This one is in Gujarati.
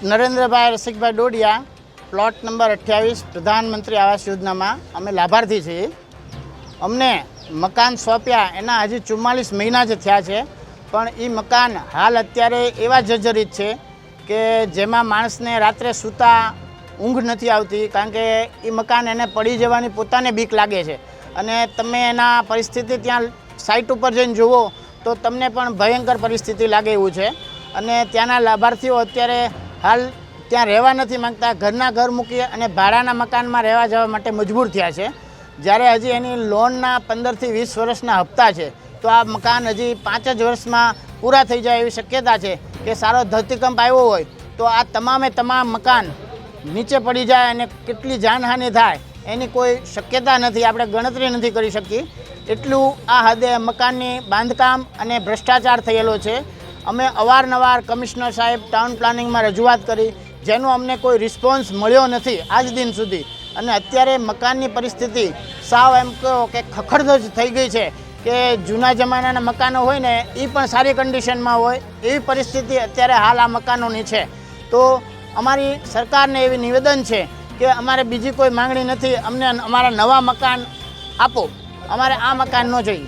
નરેન્દ્રભાઈ રસિકભાઈ ડોડિયા, પ્લોટ નંબર 28, પ્રધાનમંત્રી આવાસ યોજનામાં અમે લાભાર્થી છીએ. અમને મકાન સોંપ્યા એના હજી 44 મહિના જ થયા છે, પણ એ મકાન હાલ અત્યારે એવા જર્જરિત છે કે જેમાં માણસને રાત્રે સૂતા ઊંઘ નથી આવતી, કારણ કે એ મકાન એને પડી જવાની પોતાને બીક લાગે છે. અને તમે એના પરિસ્થિતિ ત્યાં સાઇટ ઉપર જઈને જુઓ તો તમને પણ ભયંકર પરિસ્થિતિ લાગે એવું છે. અને ત્યાંના લાભાર્થીઓ અત્યારે હાલ ત્યાં રહેવા નથી માંગતા, ઘરના ઘર મૂકી અને ભાડાના મકાનમાં રહેવા જવા માટે મજબૂર થયા છે. જ્યારે હજી એની લોનના 15 થી 20 વર્ષના હપ્તા છે, તો આ મકાન હજી 5 જ વર્ષમાં પૂરા થઈ જાય એવી શક્યતા છે કે સારો ધરતીકંપ આવ્યો હોય તો આ તમામે તમામ મકાન નીચે પડી જાય અને કેટલી જાનહાનિ થાય એની કોઈ શક્યતા નથી, આપણે ગણતરી નથી કરી શકીએ. એટલું આ હદે મકાનની બાંધકામ અને ભ્રષ્ટાચાર થયેલો છે. અમે અવારનવાર કમિશનર સાહેબ, ટાઉન પ્લાનિંગમાં રજૂઆત કરી, જેનો અમને કોઈ રિસ્પોન્સ મળ્યો નથી આજ દિન સુધી. અને અત્યારે મકાનની પરિસ્થિતિ સાવ એમ કહો કે ખખડધજ થઈ ગઈ છે કે જૂના જમાનાના મકાનો હોય ને એ પણ સારી કન્ડિશનમાં હોય એવી પરિસ્થિતિ અત્યારે હાલ આ મકાનોની છે. તો અમારી સરકારને એવી નિવેદન છે કે અમારે બીજી કોઈ માંગણી નથી, અમને અમારા નવા મકાન આપો, અમારે આ મકાન ન જોઈએ.